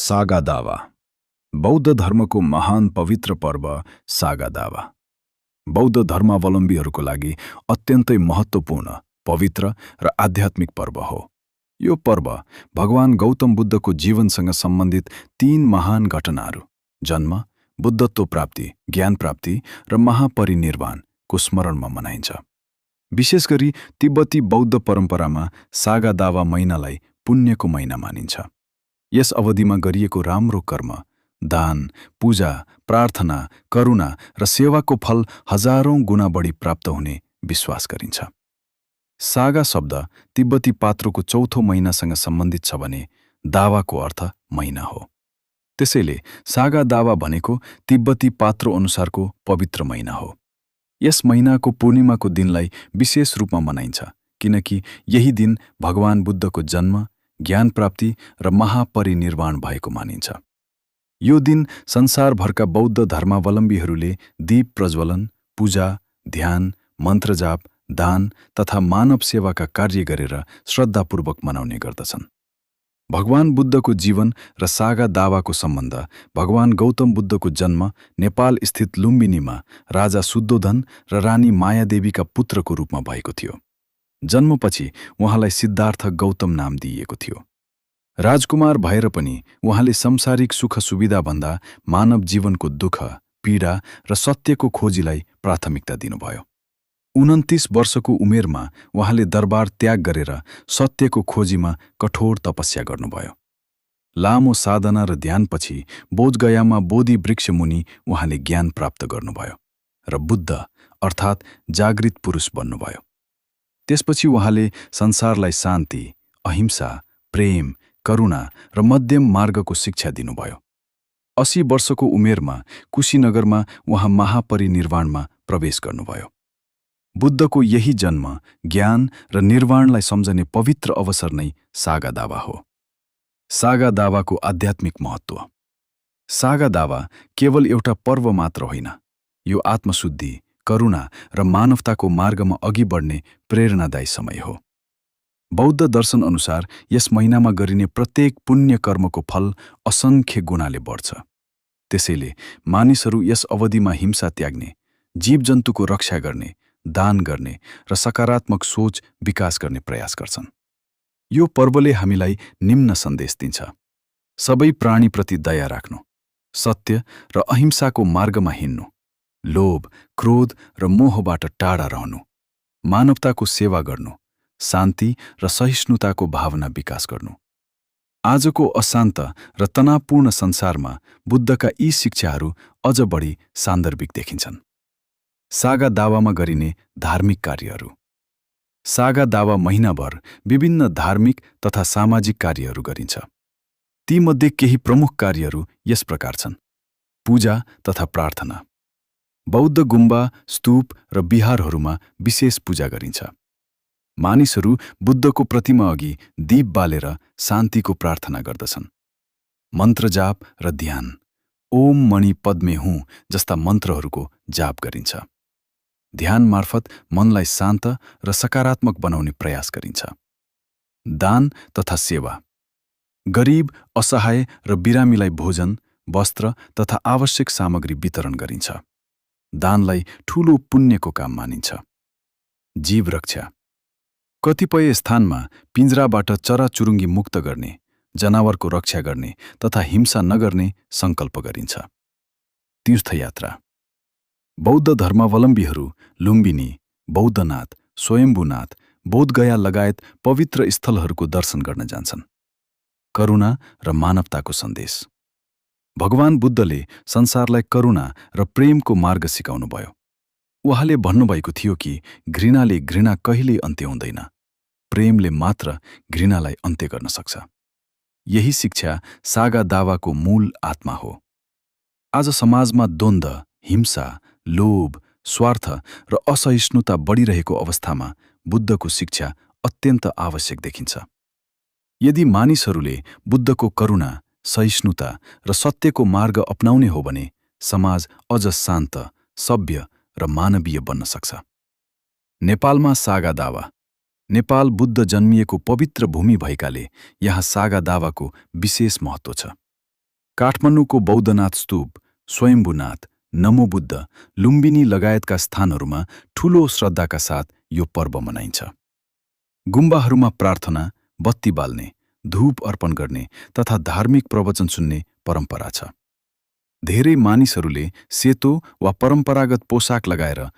सागा दावा बौद्ध धर्मको महान पवित्र पर्व सागा दावा बौद्ध धर्मावलम्बीहरूको लागि अत्यन्तै महत्त्वपूर्ण, पवित्र र आध्यात्मिक पर्व हो। यो पर्व भगवान गौतम बुद्धको जीवनसँग सम्बन्धित 3 महान घटनाहरू जन्म, बुद्धत्व प्राप्ति, ज्ञान प्राप्ति र महापरिनिर्वाणको स्मरणमा मनाइन्छ। विशेष गरी तिब्बती बौद्ध परम्परामा सागा दावा महिनालाई पुण्यको महिना मानिन्छ। यस अवधिमा गरिएको राम्रो कर्म, दान, पूजा, प्रार्थना, करुणा र सेवाको फल हजारौं गुणा बढी प्राप्त हुने विश्वास गरिन्छ। सागा शब्द तिब्बती पात्रोको चौथो महिनासँग सम्बन्धित छ भने दावाको अर्थ महिना हो। त्यसैले सागा दावा भनेको तिब्बती पात्रो अनुसारको पवित्र महिना हो। यस महिनाको पूर्णिमाको दिनलाई विशेष रूपमा मनाइन्छ किनकि यही दिन भगवान बुद्धको जन्म, ज्ञान प्राप्ति र महापरिनिर्वाण भएको मानिन्छ। यो दिन संसारभरका बौद्ध धर्मावलम्बीहरूले दीप प्रज्वलन, पूजा, ध्यान, मन्त्रजाप, दान तथा मानव सेवाका कार्य गरेर श्रद्धापूर्वक मनाउने गर्दछन्। भगवान बुद्धको जीवन र सागा दावाको सम्बन्ध भगवान गौतम बुद्धको जन्म नेपाल स्थित लुम्बिनीमा राजा शुद्धोधन र रानी मायादेवीका पुत्रको रूपमा भएको थियो। जन्मपछि उहाँलाई सिद्धार्थ गौतम नाम दिइएको थियो। राजकुमार भएर पनि उहाँले संसारिक सुख सुविधाभन्दा मानव जीवनको दुःख, पीडा र सत्यको खोजीलाई प्राथमिकता दिनुभयो। 29 वर्षको उमेरमा उहाँले दरबार त्याग गरेर सत्यको खोजीमा कठोर तपस्या गर्नुभयो। लामो साधना र ध्यानपछि बोधगयामा बोधि वृक्ष मुनि उहाँले ज्ञान प्राप्त गर्नुभयो र बुद्ध अर्थात् जागृत पुरुष बन्नुभयो। त्यसपछि उहाँले संसारलाई शान्ति, अहिंसा, प्रेम, करुणा र मध्यम मार्गको शिक्षा दिनुभयो। 80 वर्षको उमेरमा कुशीनगरमा उहाँ महापरिनिर्वाणमा प्रवेश गर्नुभयो। बुद्धको यही जन्म, ज्ञान र निर्वाणलाई सम्झने पवित्र अवसर नै सागा दावा हो। सागा दावाको आध्यात्मिक महत्त्व। सागा दावा केवल एउटा पर्व मात्र होइन, यो आत्मशुद्धि, करुणा र मानवताको मार्गमा अघि बढ्ने प्रेरणादायी समय हो। बौद्ध दर्शन अनुसार यस महिनामा गरिने प्रत्येक पुण्य कर्मको फल असंख्य गुणाले बढ्छ। त्यसैले मानिसहरू यस अवधिमा हिंसा त्याग्ने, जीवजन्तुको रक्षा गर्ने, दान गर्ने र सकारात्मक सोच विकास गर्ने प्रयास गर्छन्। यो पर्वले हामीलाई निम्न सन्देश दिन्छ। सबै प्राणीप्रति दया राख्नु, सत्य र अहिंसाको मार्गमा हिँड्नु, लोभ, क्रोध र मोहबाट टाढा रहनु, मानवताको सेवा गर्नु, शान्ति र सहिष्णुताको भावना विकास गर्नु। आजको अशान्त र तनावपूर्ण संसारमा बुद्धका यी शिक्षाहरू अझ बढी सान्दर्भिक देखिन्छन्। सागा दावामा गरिने धार्मिक कार्यहरू। सागा दावा महिनाभर विभिन्न धार्मिक तथा सामाजिक कार्यहरू गरिन्छ। तीमध्ये केही प्रमुख कार्यहरू यस प्रकार छन्। पूजा तथा प्रार्थना। बौद्ध गुम्बा, स्तूप र विहारहरूमा विशेष पूजा गरिन्छ। मानिसहरू बुद्धको प्रतिमा अघि दीप बालेर शान्तिको प्रार्थना गर्दछन्। मन्त्रजाप र ध्यान, ओम मणि पद्मे हुँ जस्ता मन्त्रहरूको जाप गरिन्छ। ध्यान मार्फत मनलाई शान्त र सकारात्मक बनाउने प्रयास गरिन्छ। दान तथा सेवा। गरिब, असहाय र बिरामीलाई भोजन, वस्त्र तथा आवश्यक सामग्री वितरण गरिन्छ। दानलाई ठूलो पुण्यको काम मानिन्छ। जीव रक्षा। कतिपय स्थानमा पिंजराबाट चराचुरुङ्गी मुक्त गर्ने, जनावरको रक्षा गर्ने तथा हिंसा नगर्ने सङ्कल्प गरिन्छ। तीर्थयात्रा। बौद्ध धर्मावलम्बीहरू लुम्बिनी, बौद्धनाथ, स्वयम्भूनाथ, बोधगया लगायत पवित्र स्थलहरूको दर्शन गर्न जान्छन्। करुणा र मानवताको सन्देश। भगवान बुद्धले संसारलाई करुणा र प्रेमको मार्ग सिकाउनुभयो। उहाँले भन्नुभएको थियो कि घृणाले घृणा कहिल्यै अन्त्य हुँदैन, प्रेमले मात्र घृणालाई अन्त्य गर्न सक्छ। यही शिक्षा सागा दावाको मूल आत्मा हो। आज समाजमा द्वन्द्व, हिंसा, लोभ, स्वार्थ र असहिष्णुता बढिरहेको अवस्थामा बुद्धको शिक्षा अत्यन्त आवश्यक देखिन्छ। यदि मानिसहरूले बुद्धको करुणा, सहिष्णुता र सत्यको मार्ग अपनाउने हो भने समाज अझ शान्त, सभ्य र मानवीय बन्न सक्छ। नेपालमा सागा दावा। नेपाल बुद्ध जन्मिएको पवित्र भूमि भएकाले यहाँ सागा दावाको विशेष महत्त्व छ। काठमाडौँको बौद्धनाथ स्तूप, स्वयम्भूनाथ, नमो बुद्ध, लुम्बिनी लगायतका स्थानहरूमा ठूलो श्रद्धाका साथ यो पर्व मनाइन्छ। गुम्बाहरूमा प्रार्थना, बत्ती बाल्ने, धूप अर्पण गर्ने तथा धार्मिक प्रवचन सुन्ने परम्परा छ। धेरै मानिसहरूले सेतो वा परम्परागत पोसाक लगाएर